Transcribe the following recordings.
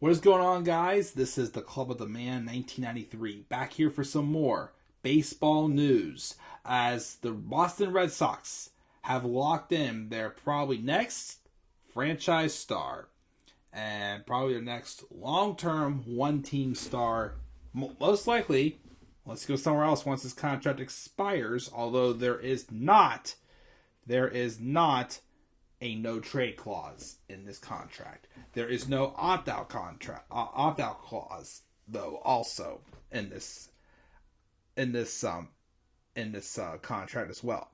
What is going on, guys? This is the Club of the Man 1993. Back here for some more baseball news as the Boston Red Sox have locked in their probably next franchise star and probably their next long-term one-team star. Most likely, let's go somewhere else once this contract expires, although there is not a no trade clause in this contract. There is no opt-out clause though also in this contract as well.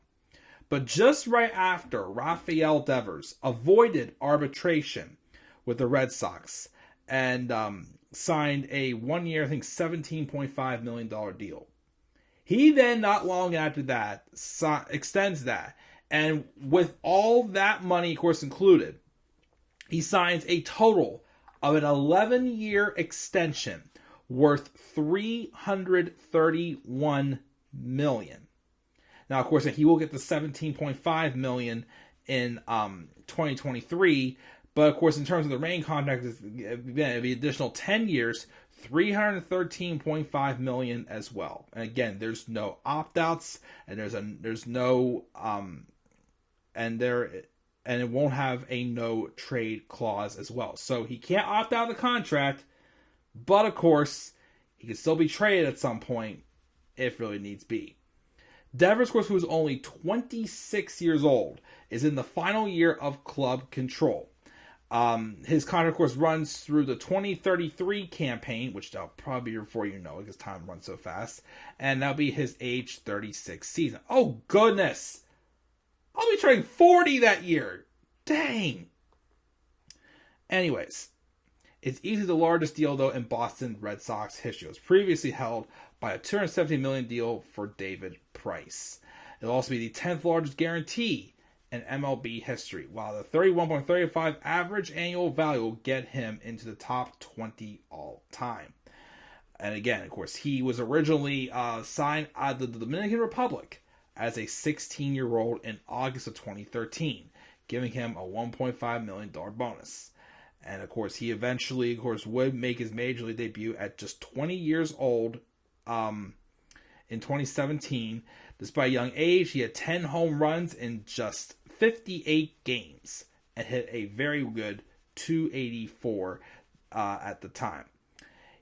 But just right after Rafael Devers avoided arbitration with the Red Sox and signed a 1 year, I think $17.5 million deal. He then, not long after that, extends that. And with all that money, of course, included, he signs a total of an 11-year extension worth $331 million. Now, of course, he will get the $17.5 million in 2023. But, of course, in terms of the remaining contract, it'll be additional 10 years, $313.5 million as well. And again, there's no opt-outs, and it won't have a no trade clause as well. So he can't opt out of the contract, but of course, he can still be traded at some point if really needs be. Devers, of course, who is only 26 years old, is in the final year of club control. His contract, of course, runs through the 2033 campaign, which that'll probably be before you know it, because time runs so fast, and that'll be his age 36 season. Oh, goodness! I'll be turning 40 that year. Dang. Anyways, it's easily the largest deal, though, in Boston Red Sox history. It was previously held by a $270 million deal for David Price. It'll also be the 10th largest guarantee in MLB history, while the 31.35 average annual value will get him into the top 20 all time. And again, of course, he was originally signed out of the Dominican Republic as a 16-year-old in August of 2013, giving him a $1.5 million bonus. And, of course, he eventually, would make his Major League debut at just 20 years old in 2017. Despite a young age, he had 10 home runs in just 58 games and hit a very good .284 at the time.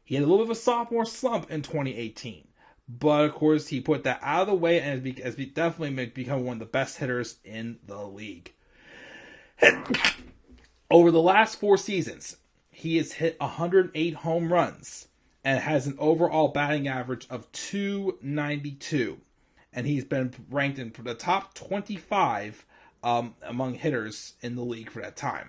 He had a little bit of a sophomore slump in 2018. But, of course, he put that out of the way and has definitely become one of the best hitters in the league. Over the last 4 seasons, he has hit 108 home runs and has an overall batting average of .292. And he's been ranked in the top 25 among hitters in the league for that time.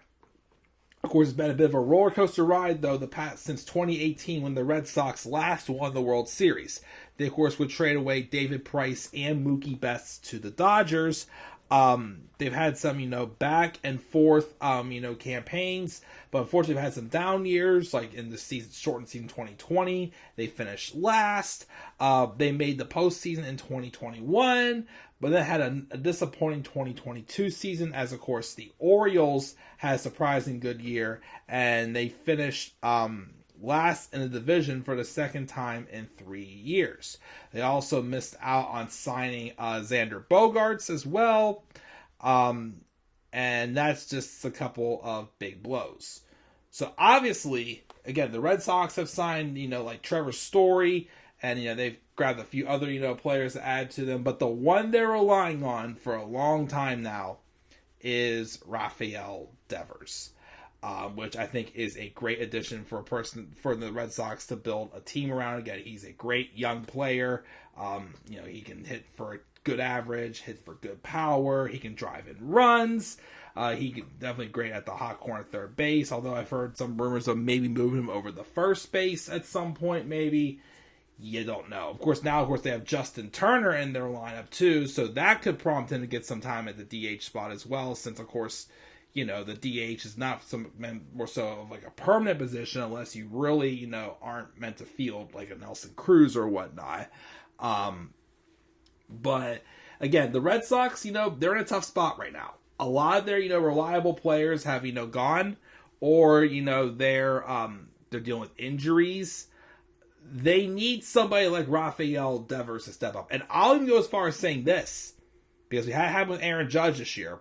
Of course, it's been a bit of a roller coaster ride, though, since 2018 when the Red Sox last won the World Series. They, of course, would trade away David Price and Mookie Betts to the Dodgers. They've had some, back and forth, campaigns, but unfortunately they've had some down years, like in the shortened season 2020. They finished last. They made the postseason in 2021, but then had a disappointing 2022 season, as of course the Orioles had a surprising good year, and they finished last in the division for the second time in 3 years. They also missed out on signing Xander Bogaerts as well, and that's just a couple of big blows. So obviously, again, the Red Sox have signed, like Trevor Story, and they've grabbed a few other players to add to them, but the one they're relying on for a long time now is Rafael Devers. Which I think is a great addition for the Red Sox to build a team around. Again, he's a great young player. He can hit for a good average, hit for good power. He can drive in runs. He can definitely great at the hot corner third base. Although I've heard some rumors of maybe moving him over the first base at some point. Maybe you don't know. Of course, they have Justin Turner in their lineup too, so that could prompt him to get some time at the DH spot as well. Since of course, the DH is not more so of like a permanent position unless you really, aren't meant to field like a Nelson Cruz or whatnot. But again, the Red Sox, they're in a tough spot right now. A lot of their, reliable players have, gone, or, they're They're dealing with injuries. They need somebody like Rafael Devers to step up. And I'll even go as far as saying this, because we had with Aaron Judge this year.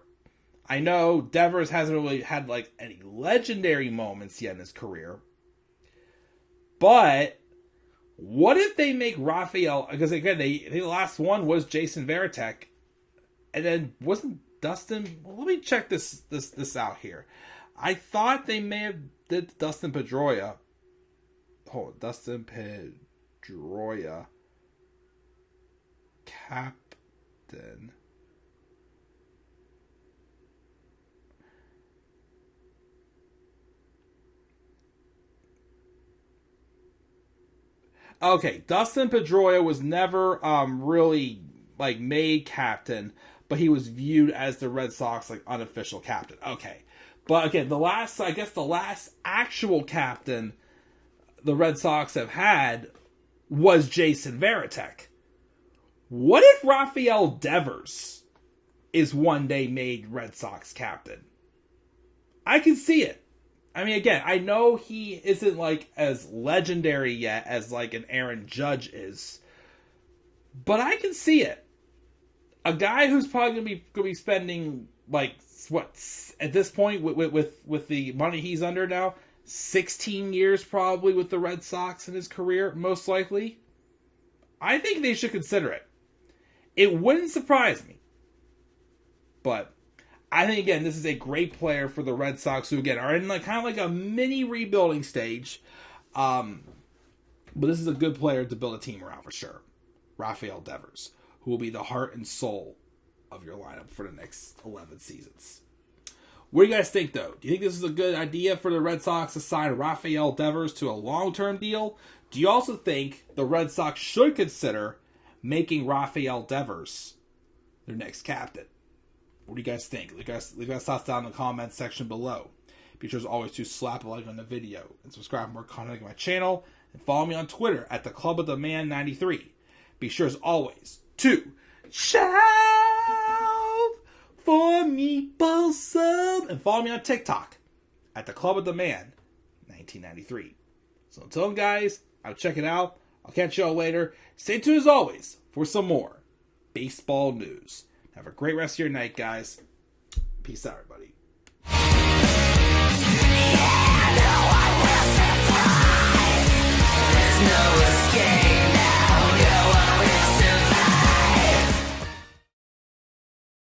I know Devers hasn't really had like any legendary moments yet in his career. But what if they make Rafael, because again, the last one was Jason Varitek, and then wasn't Dustin? Well, let me check this out here. I thought they may have did Dustin Pedroia. Hold on, Dustin Pedroia, captain. Okay, Dustin Pedroia was never really like made captain, but he was viewed as the Red Sox like unofficial captain. Okay, but again, the last actual captain the Red Sox have had was Jason Varitek. What if Rafael Devers is one day made Red Sox captain? I can see it. I mean, again, I know he isn't like as legendary yet as like an Aaron Judge is, but I can see it. A guy who's probably gonna be spending like what at this point with the money he's under now, 16 years probably with the Red Sox in his career, most likely. I think they should consider it. It wouldn't surprise me, but I think, again, this is a great player for the Red Sox, who, again, are in like kind of like a mini rebuilding stage. But this is a good player to build a team around for sure. Rafael Devers, who will be the heart and soul of your lineup for the next 11 seasons. What do you guys think, though? Do you think this is a good idea for the Red Sox to sign Rafael Devers to a long-term deal? Do you also think the Red Sox should consider making Rafael Devers their next captain? What do you guys think? Leave your thoughts down in the comments section below. Be sure as always to slap a like on the video and subscribe for more content on my channel, and follow me on Twitter at the Club of the Man 93. Be sure as always to shout for me, Balsam, and follow me on TikTok at the Club of the Man 1993. So until then, guys, I'll check it out. I'll catch y'all later. Stay tuned as always for some more baseball news. Have a great rest of your night, guys. Peace out, everybody. Yeah, no, I will surprise. There's no escape.